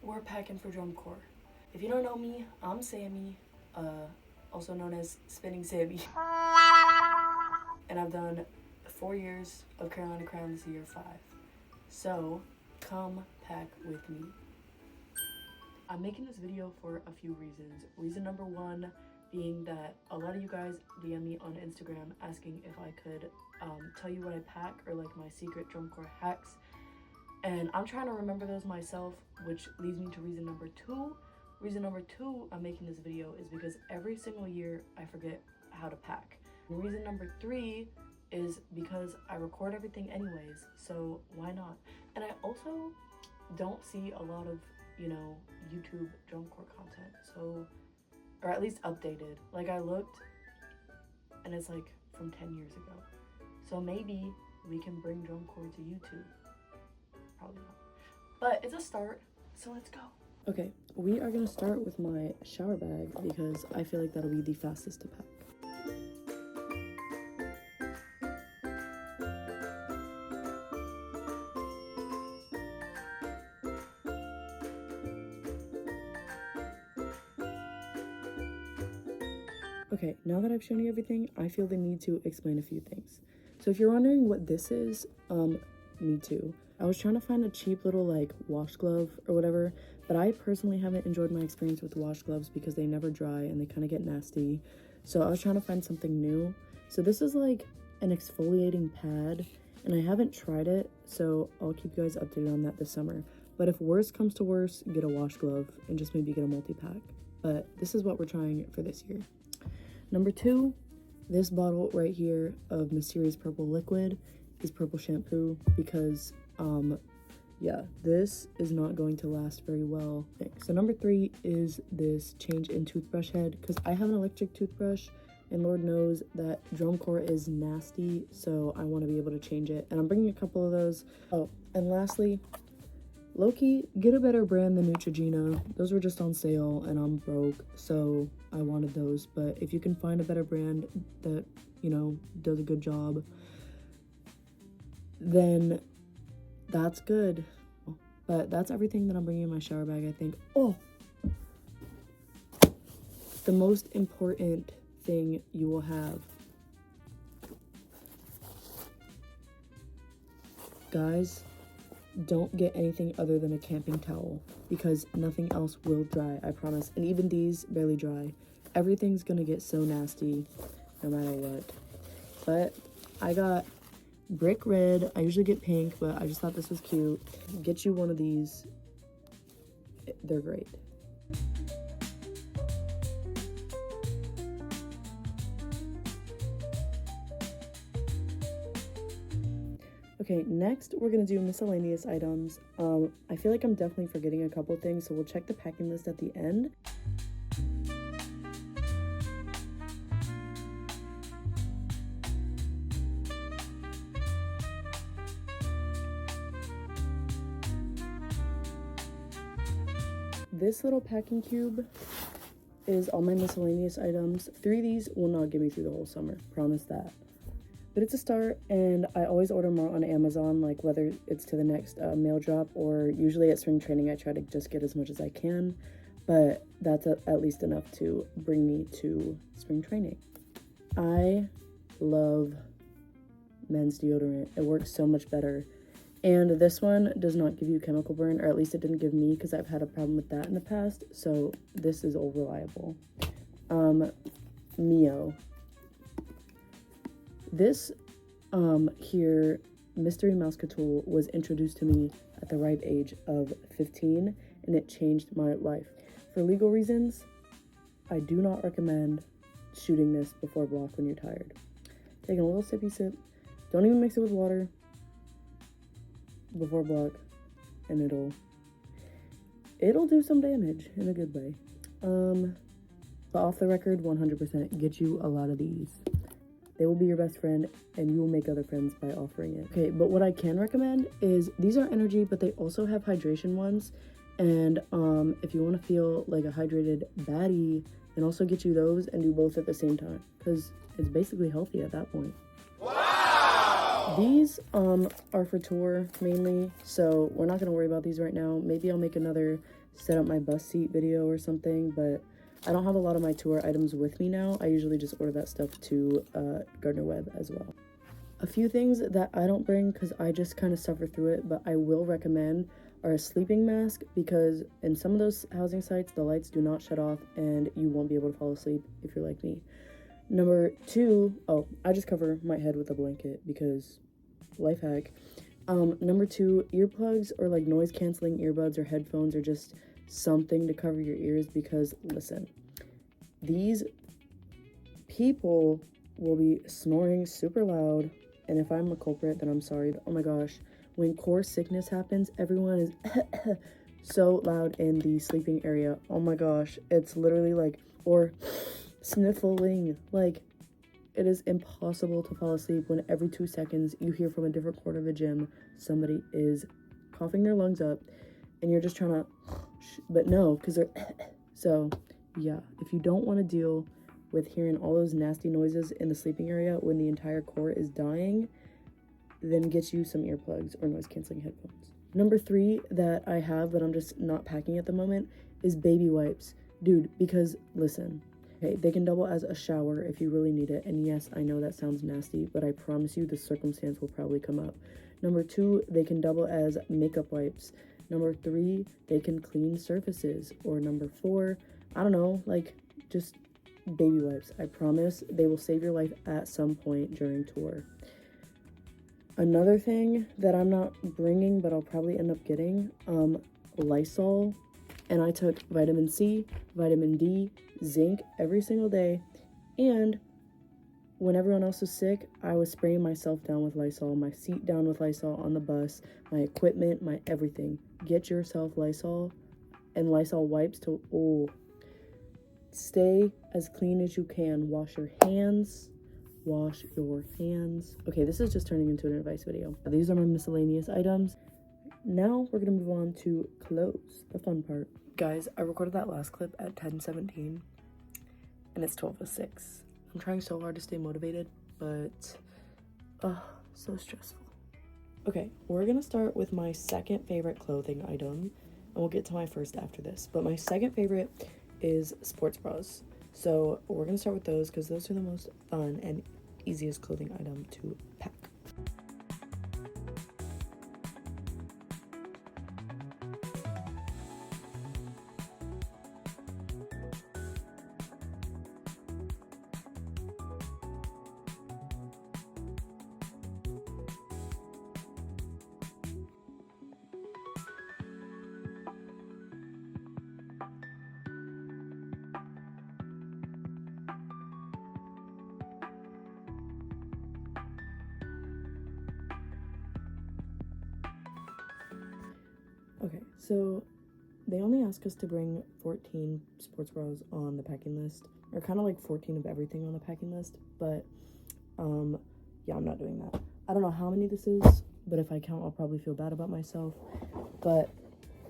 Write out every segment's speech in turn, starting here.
we're packing for drum corps. If you don't know me, I'm Sammy, also known as Spinning Sammy. And I've done 4 years of Carolina Crown, this year 5. So, come pack with me. I'm making this video for a few reasons. Reason number 1 being that a lot of you guys DM me on Instagram asking if I could tell you what I pack or like my secret drum corps hacks. And I'm trying to remember those myself, which leads me to reason number 2. Reason number 2 I'm making this video is because every single year I forget how to pack. And reason number 3 is because I record everything anyways, so why not? And I also don't see a lot of, YouTube drum corps content, so, or at least updated. Like I looked and it's like from 10 years ago. So maybe we can bring drum corps to YouTube. Probably not. But it's a start, so let's go. Okay, we are gonna start with my shower bag because I feel like that'll be the fastest to pack. Okay, now that I've shown you everything, I feel the need to explain a few things. So if you're wondering what this is, me too. I was trying to find a cheap little like wash glove or whatever, but I personally haven't enjoyed my experience with wash gloves because they never dry and they kind of get nasty. So I was trying to find something new. So this is like an exfoliating pad and I haven't tried it, so I'll keep you guys updated on that this summer. But if worse comes to worse, get a wash glove and just maybe get a multi-pack. But this is what we're trying for this year. Number 2, this bottle right here of Mysterious Purple Liquid is purple shampoo because, yeah, this is not going to last very well. Okay, so number 3 is this change in toothbrush head because I have an electric toothbrush and Lord knows that drum corps is nasty, so I want to be able to change it. And I'm bringing a couple of those. Oh, and lastly, low-key, get a better brand than Neutrogena. Those were just on sale and I'm broke, so I wanted those. But if you can find a better brand that, does a good job, then that's good. But that's everything that I'm bringing in my shower bag, I think. Oh! The most important thing you will have. Guys, don't get anything other than a camping towel because nothing else will dry, I promise. And even these barely dry. Everything's gonna get so nasty no matter what. But I got brick red. I usually get pink, but I just thought this was cute. Get you one of these. They're great. Okay, next we're gonna do miscellaneous items. I feel like I'm definitely forgetting a couple things, so we'll check the packing list at the end. This little packing cube is all my miscellaneous items. 3 of these will not get me through the whole summer, promise that. But it's a start, and I always order more on Amazon, like whether it's to the next mail drop or usually at spring training I try to just get as much as I can, but that's at least enough to bring me to spring training. I love men's deodorant. It works so much better. And this one does not give you chemical burn, or at least it didn't give me because I've had a problem with that in the past, so this is all reliable. Mio. This here Mystery Muscatool was introduced to me at the ripe age of 15 and it changed my life. For legal reasons, I do not recommend shooting this before block when you're tired. Taking a little sippy sip, don't even mix it with water before block, and it'll do some damage in a good way. But off the record, 100% get you a lot of these. They will be your best friend and you will make other friends by offering it. Okay, but what I can recommend is these are energy, but they also have hydration ones. And if you want to feel like a hydrated baddie, then also get you those and do both at the same time because it's basically healthy at that point. Wow! These are for tour mainly, so we're not gonna worry about these right now. Maybe I'll make another set up my bus seat video or something, but I don't have a lot of my tour items with me now. I usually just order that stuff to Gardner Webb as well. A few things that I don't bring because I just kind of suffer through it, but I will recommend are a sleeping mask, because in some of those housing sites the lights do not shut off and you won't be able to fall asleep if you're like me. Number two, oh, I just cover my head with a blanket because life hack. Number two, earplugs or like noise canceling earbuds or headphones or just something to cover your ears, because listen, these people will be snoring super loud, and if I'm a culprit then I'm sorry. Oh my gosh, when core sickness happens, everyone is so loud in the sleeping area. Oh my gosh, it's literally like, or sniffling, like it is impossible to fall asleep when every 2 seconds you hear from a different corner of the gym somebody is coughing their lungs up and you're just trying to but no, because they're so yeah, if you don't want to deal with hearing all those nasty noises in the sleeping area when the entire core is dying, then get you some earplugs or noise canceling headphones. Number three that I have but I'm just not packing at the moment is baby wipes. Dude, because listen, okay, they can double as a shower if you really need it. And yes, I know that sounds nasty, but I promise you the circumstance will probably come up. Number two, they can double as makeup wipes. Number three, they can clean surfaces. Or number four, I don't know, like just baby wipes. I promise they will save your life at some point during tour. Another thing that I'm not bringing, but I'll probably end up getting, Lysol. And I took vitamin C, vitamin D, zinc every single day. And when everyone else was sick, I was spraying myself down with Lysol, my seat down with Lysol on the bus, my equipment, my everything. Get yourself Lysol and Lysol wipes to, stay as clean as you can. Wash your hands. Wash your hands. Okay, this is just turning into an advice video. These are my miscellaneous items. Now we're gonna move on to clothes, the fun part. Guys, I recorded that last clip at 10:17 and it's 12:06. I'm trying so hard to stay motivated, but so stressful. Okay, we're gonna start with my second favorite clothing item, and we'll get to my first after this. But my second favorite is sports bras. So we're gonna start with those because those are the most fun and easiest clothing item to pack. Okay, so they only ask us to bring 14 sports bras on the packing list, or kind of like 14 of everything on the packing list, but yeah, I'm not doing that. I don't know how many this is, but if I count, I'll probably feel bad about myself. But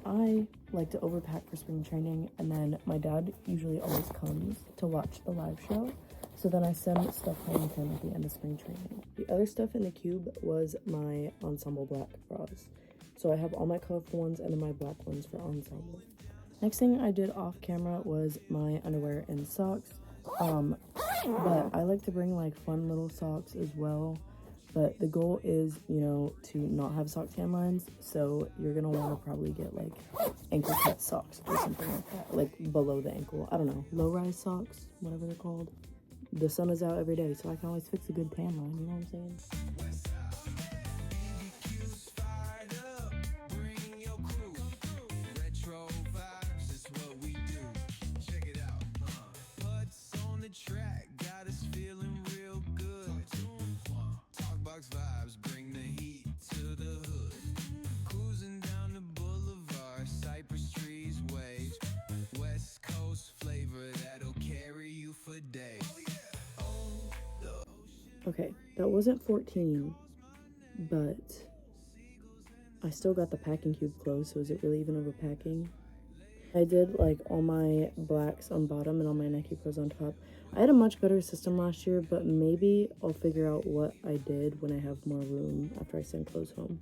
I like to overpack for spring training, and then my dad usually always comes to watch the live show, so then I send stuff home with him at the end of spring training. The other stuff in the cube was my ensemble black bras. So I have all my colorful ones and then my black ones for ensemble. Next thing I did off camera was my underwear and socks. But I like to bring like fun little socks as well. But the goal is, you know, to not have sock tan lines. So you're gonna want to probably get like ankle cut socks or something like that. Like below the ankle. I don't know. Low rise socks, whatever they're called. The sun is out every day, so I can always fix a good tan line, you know what I'm saying? Okay, that wasn't 14, but I still got the packing cube closed, so is it really even overpacking? I did like all my blacks on bottom and all my Nike Pros on top. I had a much better system last year, but maybe I'll figure out what I did when I have more room after I send clothes home.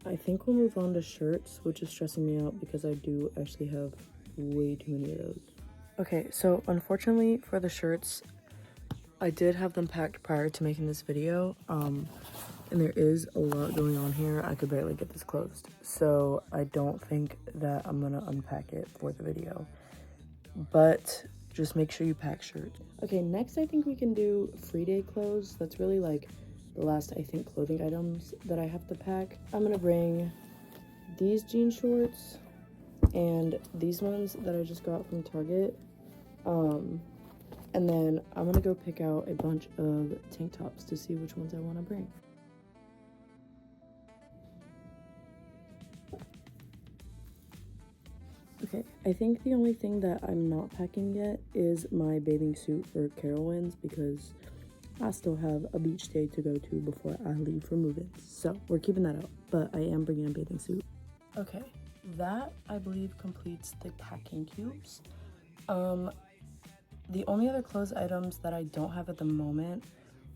I think we'll move on to shirts, which is stressing me out because I do actually have way too many of those. Okay, so unfortunately for the shirts, I did have them packed prior to making this video, and there is a lot going on here. I could barely get this closed, so I don't think that I'm gonna unpack it for the video, but just make sure you pack shirts. Okay, next I think we can do free day clothes. That's really like the last, I think, clothing items that I have to pack. I'm gonna bring these jean shorts and these ones that I just got from Target. And then I'm gonna go pick out a bunch of tank tops to see which ones I want to bring. Okay, I think the only thing that I'm not packing yet is my bathing suit for Carowinds because I still have a beach day to go to before I leave for move-ins. So we're keeping that out, but I am bringing a bathing suit. Okay, that I believe completes the packing cubes. The only other clothes items that I don't have at the moment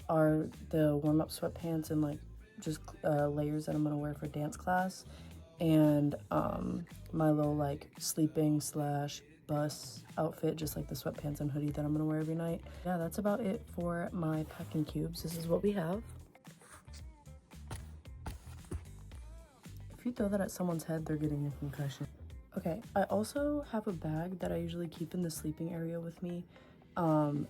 are the warm-up sweatpants and like just layers that I'm gonna wear for dance class, and my little like sleeping / bus outfit, just like the sweatpants and hoodie that I'm gonna wear every night. Yeah, that's about it for my packing cubes. This is what we have. If you throw that at someone's head, they're getting a concussion. Okay, I also have a bag that I usually keep in the sleeping area with me, so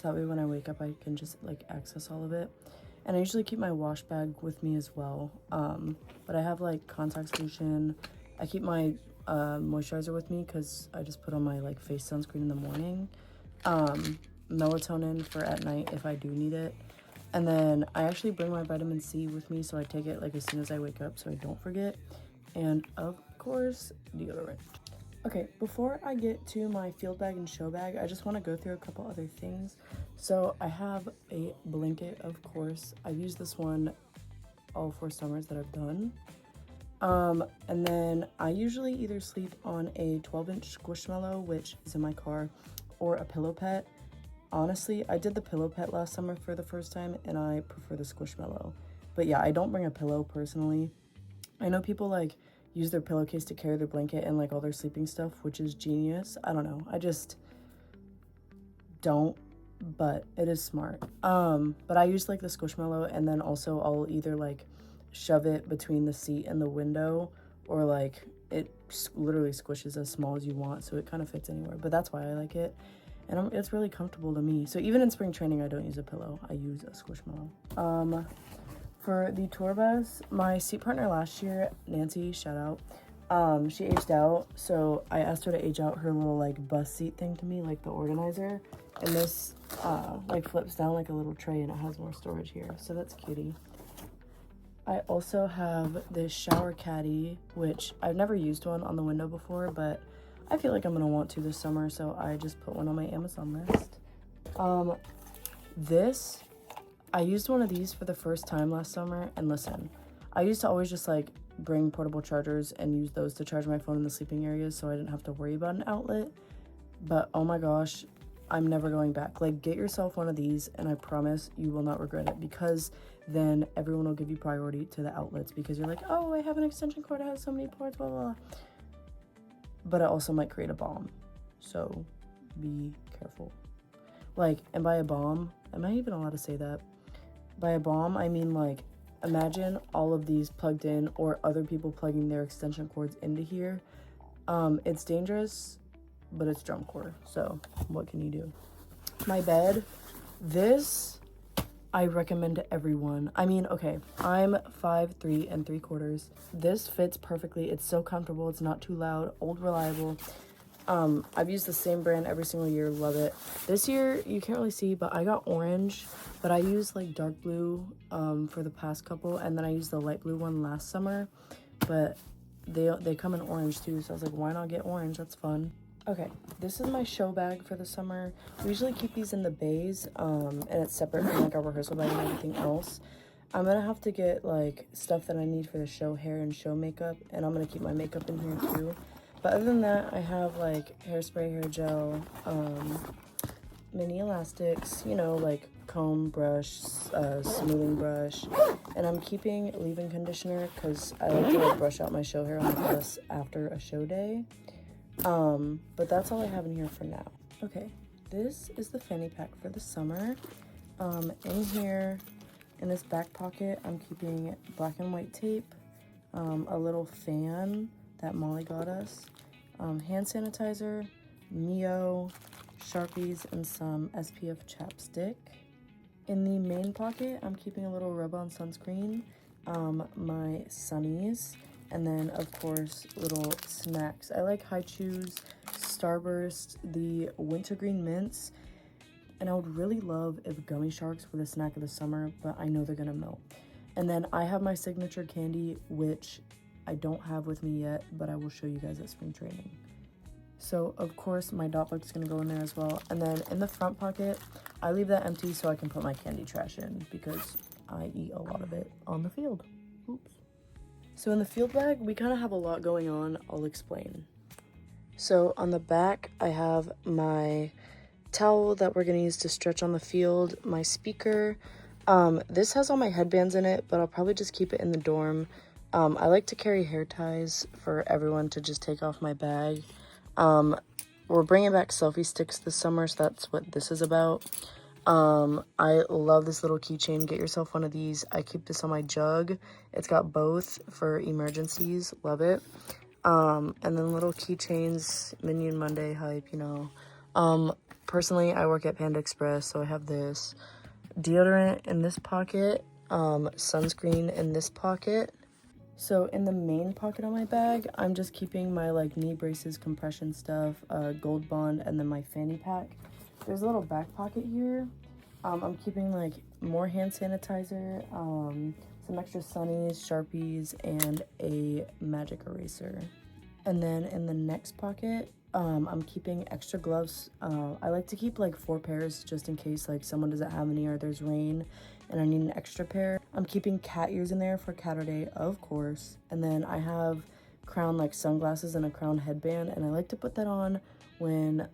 that way when I wake up I can just like access all of it. And I usually keep my wash bag with me as well, but I have like contact solution. I keep my moisturizer with me because I just put on my like face sunscreen in the morning, melatonin for at night if I do need it, and then I actually bring my vitamin C with me, so I take it like as soon as I wake up so I don't forget, and of course deodorant. Okay, before I get to my field bag and show bag, I just want to go through a couple other things. So I have a blanket, of course. I've used this one all 4 summers that I've done. And then I usually either sleep on a 12-inch Squishmallow, which is in my car, or a pillow pet. Honestly, I did the pillow pet last summer for the first time, and I prefer the Squishmallow. But yeah, I don't bring a pillow personally. I know people like use their pillowcase to carry their blanket and like all their sleeping stuff, which is genius. I don't know, I just don't, but it is smart. But I use like the Squishmallow, and then also I'll either like shove it between the seat and the window, or like it literally squishes as small as you want, so it kind of fits anywhere. But that's why I like it, and it's really comfortable to me. So even in spring training I don't use a pillow, I use a Squishmallow. For the tour bus, my seat partner last year, Nancy, shout out, she aged out, so I asked her to age out her little like bus seat thing to me, like the organizer, and this like flips down like a little tray and it has more storage here, so that's cutie. I also have this shower caddy, which I've never used one on the window before, but I feel like I'm gonna want to this summer, so I just put one on my Amazon list. I used one of these for the first time last summer, and listen, I used to always just like bring portable chargers and use those to charge my phone in the sleeping areas so I didn't have to worry about an outlet, but oh my gosh, I'm never going back. Like, get yourself one of these and I promise you will not regret it, because then everyone will give you priority to the outlets because you're like, oh, I have an extension cord, it has so many ports, blah, blah, blah. But it also might create a bomb, so be careful. Like, and by a bomb, am I even allowed to say that? By a bomb, I mean like, imagine all of these plugged in or other people plugging their extension cords into here. It's dangerous, but it's drum core, so what can you do? My bed, this I recommend to everyone. I mean, okay, I'm 5'3" and 3/4. This fits perfectly. It's so comfortable. It's not too loud. Old reliable. I've used the same brand every single year. Love it. This year, you can't really see, but I got orange, but I used like dark blue for the past couple, and then I used the light blue one last summer, but they come in orange too, so I was like, why not get orange? That's fun. Okay, this is my show bag for the summer. We usually keep these in the bays, and it's separate from like our rehearsal bag and everything else. I'm gonna have to get like stuff that I need for the show hair and show makeup, and I'm gonna keep my makeup in here too. But other than that, I have like hairspray, hair gel, mini elastics, you know, like comb, brush, smoothing brush, and I'm keeping leave-in conditioner because I like to like brush out my show hair on the bus after a show day. But that's all I have in here for now. Okay, this is the fanny pack for the summer. In here, in this back pocket, I'm keeping black and white tape, a little fan that Molly got us, hand sanitizer, Mio, Sharpies, and some SPF chapstick. In the main pocket, I'm keeping a little rub-on sunscreen, my sunnies, and then, of course, little snacks. I like High Chews, Starburst, the wintergreen mints, and I would really love if gummy sharks were the snack of the summer, but I know they're gonna melt. And then I have my signature candy, which I don't have with me yet, but I will show you guys at spring training. So, of course, my dot book's gonna go in there as well. And then in the front pocket, I leave that empty so I can put my candy trash in because I eat a lot of it on the field. Oops. So in the field bag, we kind of have a lot going on. I'll explain. So on the back, I have my towel that we're gonna use to stretch on the field, my speaker. This has all my headbands in it, but I'll probably just keep it in the dorm. I like to carry hair ties for everyone to just take off my bag. We're bringing back selfie sticks this summer, so that's what this is about. I love this little keychain. Get yourself one of these. I keep this on my jug. It's got both for emergencies. Love it. And then little keychains, Minion Monday hype, you know. Personally, I work at Panda Express, so I have this. Deodorant in this pocket. Sunscreen in this pocket. So in the main pocket on my bag, I'm just keeping my like knee braces, compression stuff, Gold Bond, and then my fanny pack. There's a little back pocket here. I'm keeping like more hand sanitizer, some extra sunnies, Sharpies, and a magic eraser. And then in the next pocket, I'm keeping extra gloves. I like to keep like 4 pairs just in case like someone doesn't have any or there's rain and I need an extra pair. I'm keeping cat ears in there for Cat Day, of course. And then I have Crown like sunglasses and a Crown headband, and I like to put that on when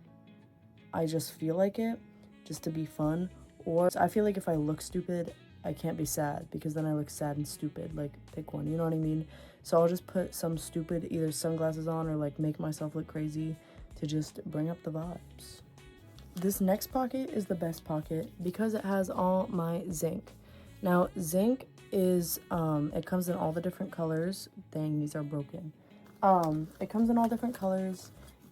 I just feel like it, just to be fun. Or I feel like if I look stupid, I can't be sad because then I look sad and stupid. Like, pick one, you know what I mean? So I'll just put some stupid either sunglasses on or like make myself look crazy to just bring up the vibes. This next pocket is the best pocket because it has all my zinc. Now, zinc is, it comes in all the different colors. Dang, these are broken. It comes in all different colors,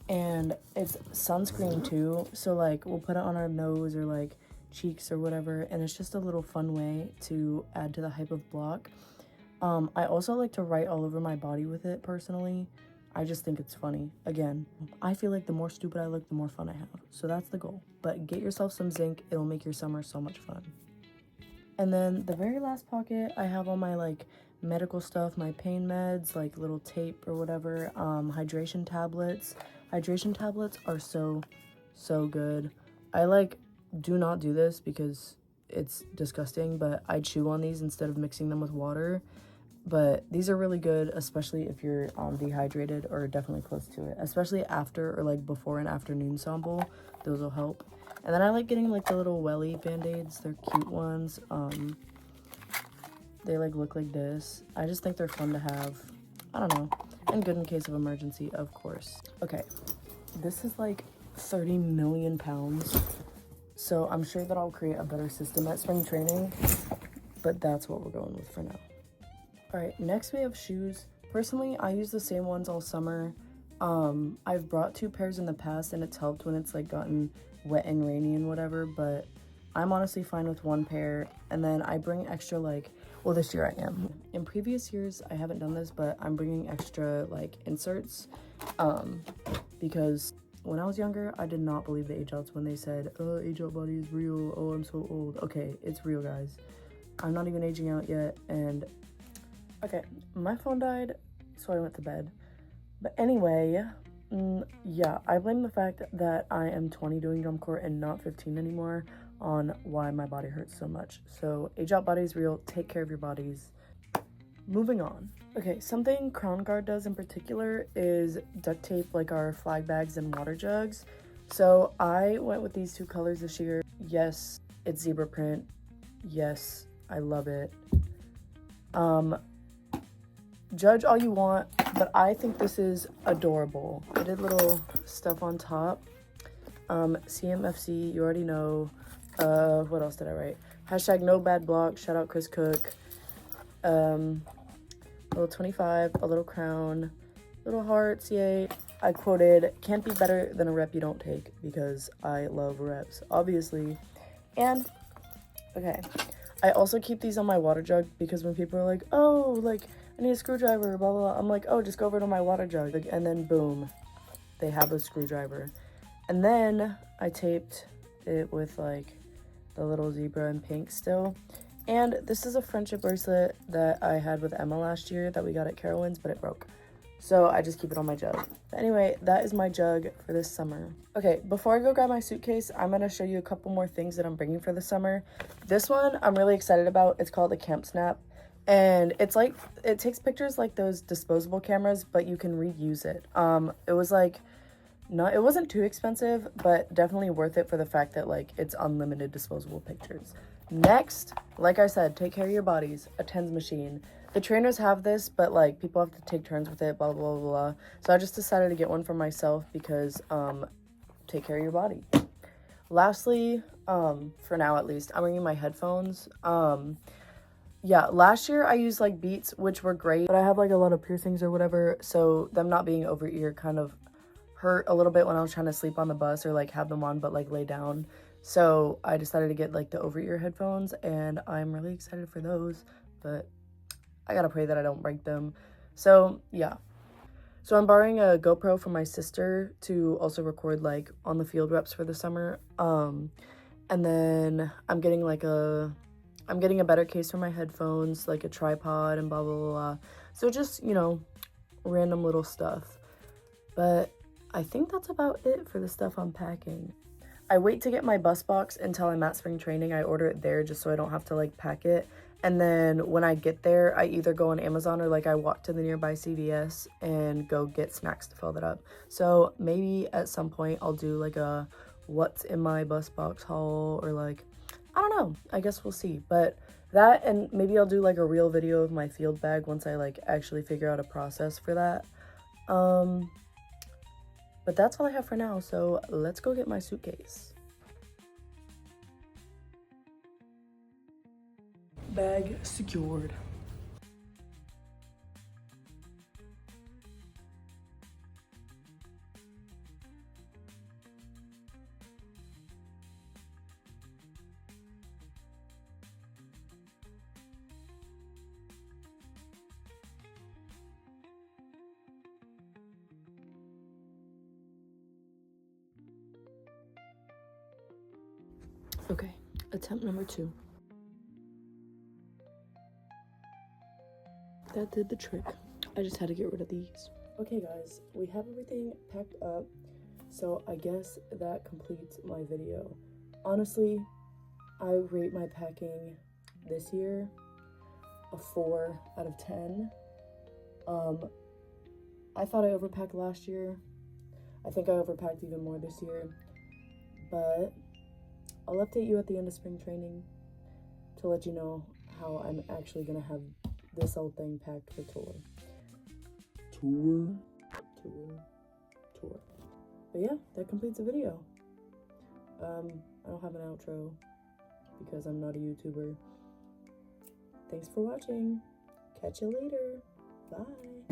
and it's sunscreen too. So like, we'll put it on our nose or like cheeks or whatever, and it's just a little fun way to add to the hype of block. I also like to write all over my body with it personally. I just think it's funny. Again, I feel like the more stupid I look, the more fun I have. So that's the goal. But get yourself some zinc. It'll make your summer so much fun. And then the very last pocket, I have all my like medical stuff, my pain meds, like little tape or whatever, hydration tablets. Hydration tablets are so good. I like do not do this because it's disgusting, but I chew on these instead of mixing them with water. But these are really good, especially if you're dehydrated or definitely close to it, especially after or like before an afternoon sample. Those will help. And then I like getting like the little welly band-aids. They're cute ones. They like look like this. I just think they're fun to have. I don't know. And good in case of emergency, of course. Okay, this is like 30 million pounds. So I'm sure that I'll create a better system at spring training, but that's what we're going with for now. All right, next we have shoes. Personally, I use the same ones all summer. I've brought 2 pairs in the past and it's helped when it's like gotten wet and rainy and whatever, but I'm honestly fine with 1 pair. And then I bring extra like, well, this year I am. In previous years, I haven't done this, but I'm bringing extra like inserts, because when I was younger, I did not believe the age outs when they said, oh, age out body is real. Oh, I'm so old. Okay, it's real, guys. I'm not even aging out yet, and okay, my phone died, so I went to bed. But anyway, yeah, I blame the fact that I am 20 doing drum corps and not 15 anymore on why my body hurts so much. So age out body is real. Take care of your bodies. Moving on. Okay, something Crown Guard does in particular is duct tape like our flag bags and water jugs. So I went with these two colors this year. Yes, it's zebra print. Yes, I love it. Judge all you want, but I think this is adorable. I did little stuff on top. CMFC, you already know. What else did I write? Hashtag no bad block, shout out Chris Cook. Little 25, a little crown, little hearts, yay. I quoted, can't be better than a rep you don't take, because I love reps, obviously. And, okay, I also keep these on my water jug, because when people are like, oh, like, I need a screwdriver, blah, blah, blah. I'm like, oh, just go over to my water jug. And then, boom, they have a screwdriver. And then I taped it with, like, the little zebra and pink still. And this is a friendship bracelet that I had with Emma last year that we got at Carowinds, but it broke. So I just keep it on my jug. But anyway, that is my jug for this summer. Okay, before I go grab my suitcase, I'm going to show you a couple more things that I'm bringing for the summer. This one I'm really excited about. It's called a Camp Snap. And it's like, it takes pictures like those disposable cameras, but you can reuse it. It was like, it wasn't too expensive, but definitely worth it for the fact that like it's unlimited disposable pictures. Next, like I said, take care of your bodies, a TENS machine. The trainers have this, but like people have to take turns with it, blah, blah, blah, blah. So I just decided to get one for myself because take care of your body. Lastly, for now at least, I'm bringing my headphones. Yeah, last year I used like Beats, which were great, but I have like a lot of piercings or whatever, so them not being over ear kind of hurt a little bit when I was trying to sleep on the bus or like have them on but like lay down. So I decided to get like the over-ear headphones, and I'm really excited for those, but I gotta pray that I don't break them. So yeah, so I'm borrowing a GoPro from my sister to also record like on the field reps for the summer. And then I'm getting a better case for my headphones, like a tripod and blah blah blah, blah. So just, you know, random little stuff. But I think that's about it for the stuff I'm packing. I wait to get my bus box until I'm at spring training. I order it there just so I don't have to like pack it. And then when I get there, I either go on Amazon or like I walk to the nearby CVS and go get snacks to fill that up. So maybe at some point I'll do like a what's in my bus box haul, or like, I don't know. I guess we'll see. But that, and maybe I'll do like a real video of my field bag once I like actually figure out a process for that. But that's all I have for now, so let's go get my suitcase. Bag secured. Okay, attempt number 2. That did the trick. I just had to get rid of these. Okay guys, we have everything packed up, so I guess that completes my video. Honestly, I rate my packing this year a 4 out of 10. I thought I overpacked last year. I think I overpacked even more this year, but I'll update you at the end of spring training to let you know how I'm actually gonna have this whole thing packed for tour. But yeah, that completes the video. I don't have an outro because I'm not a YouTuber. Thanks for watching. Catch you later. Bye.